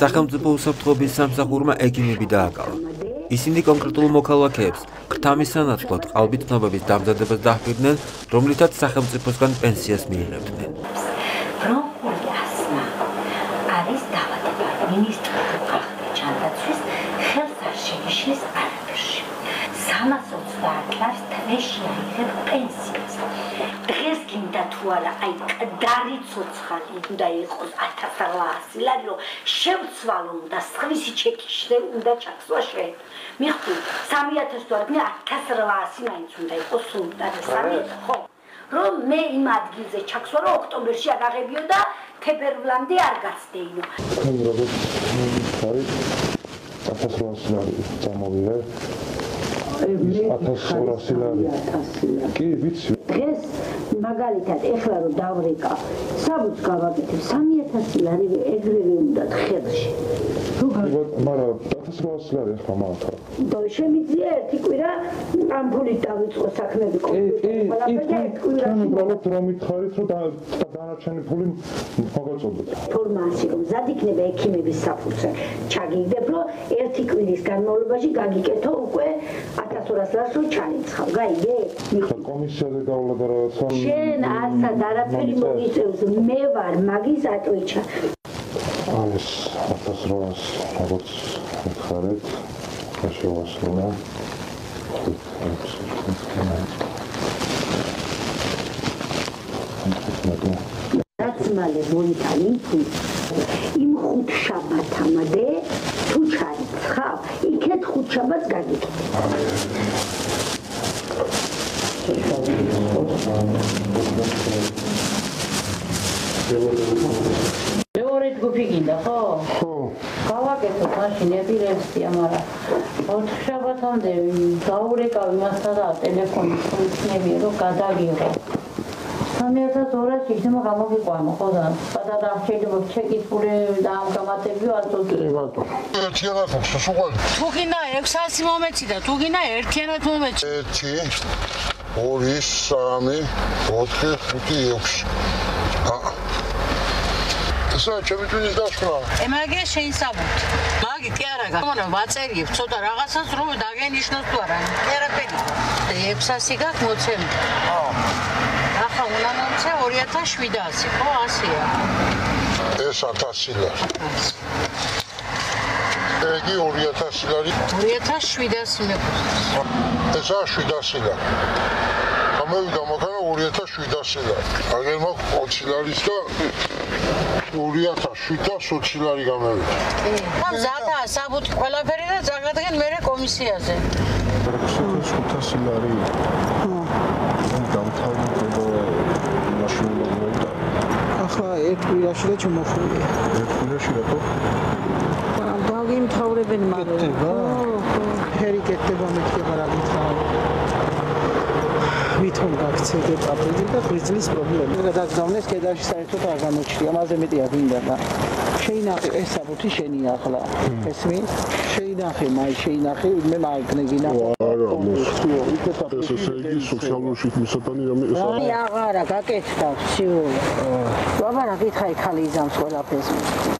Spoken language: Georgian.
სახელმწიფო უსაფრთხოების სამსახურმა ექიმები დააკავა. ისინი კონკრეტულ მოქალაქეებს ქრთამის სანაცვლოდ ყალბით ცნობების დამზადებას დაჰყირდნენ, რომლითაც სახელმწიფოსგან პენსიას მიიღებდნენ. არის დაავადება მინისტრთა ჯანდაცვის ხელსაშიშის არაფერში. 330 ლარს თვეში აიღებ პენსიას. დღეს გინდა თუ არა, აი კდარი ცოცხალი უნდა იყოს 1800 ლარი, რომ შევცვალო და სხვისი ჩეკიშზე უნდა ჩაქსვა შენ. მიხდი 3000 ლარი, 1800 მაინც უნდა იყოს სულ და 3000 ხო? რომ მე იმ ადგილზე ჩაქსვა, რომ ოქტომბერში აგაღებიო და თებერვლამდე არ გაცდეინო. თქვენ როგორც ხარით 1800 ლარი წამოვიდე. 1200 ლარი. კი, ვიცი. დღეს მაგალითად ეხლა რომ დავრეკა, საბუთს გავაკეთებ 3000 ლარი ეგრევე უნდა ხელში. მაგრამ 1800 ლარი ახლა მართლა. და შემიძლია ერთი კვირა ამ ფულით დავიწყო საქმეები კომპიუტერში. უბრალოდ რომ მითხარით, რომ დანარჩენი ფული მოგაწოდოთ. ფორმაცია რომ მზად იქნება ექიმების საფურცე. ჩაგიგდებ, რომ ერთი კვირის განმავლობაში გაგიკეთო უკვე 1200 ლარს რომ ჩაიცხავ. გაიგე? კომისიაზე გავლა და რაღაცა. შენ ასად არაფერი მოგიწევს, მე ვარ მაგის ატვიჩა. ეს 1800 როგორც მითხარით, შეგვასრულა. მალე მოიტანი იმ ხუთ შაბათამდე თუ ჩაიცხავ, იქეთ ხუთ შაბათს გაგიკეთე. მეორე ჯგუფი გინდა, ხო? ხო. გავაკეთოთ მაშინ ეპილეფსია, მაგრამ 4 შაბათამდე დაურეკავ იმასთან და ტელეფონის ხუჩნებია, რომ გადაგიღო. 3200 იქნება გამოგიყვანო, ხო და? და შეიძლება ჩეკის ფული და ამ გამატებიო აწოდო. ერთიანად ხსოვს. თუ გინდა 600 მომეცი და თუ გინდა ერთიანად მომეცი. 1 2 3 4 5 6. ესა ჩემი თვითონ დასკვნა. მაგია შეინსაბოთ. მაგი კი არა გაგონა ვაწერიებ ცოტა რაღაცას რომ დაგენიშნოს თუ არა. კი არაფერი. 600 გაქვს მოცემი. ახლა უნდა მომცე 2700, ხო, 100-ია. ეს 1000 ლარი. ეგი 2000 ლარი. 2700 მეყავს. ესა 700 ლარი. გამოვიდა მაგანა 2700 ლარი. აგერ მაქვს 20 ლარის და 2720 ლარი გამოვიდა. და მზადა საბუთი ყველაფერი და წაგადგენ მერე კომისიაზე. 500 ლარი. ახლა ერთ კვირაში და ჩამოხულია. ერთ კვირაში რატო? დაგიმთავრებენ მალე. ხო. ფერი კეთდება მეთქება რა გითხრა. ვითომ გაქცევდეთ აპრილში და ღვიძლის პრობლემა. გადაგზავნეს კედარში საერთოდ არ გამოჩნია, ამაზე მეტია გინდა და შეინახე ეს საბუთი შენია ახლა. ესმის? შეინახე, შეინახე, მე მაგნეგინა. არა, ეს ესე იგი სოციალური მისატანი რამე ეს არა. აღარა გაკეთდა, ვსიო. ბაბა რა გითხარი ხალი იზამს ყველაფერს.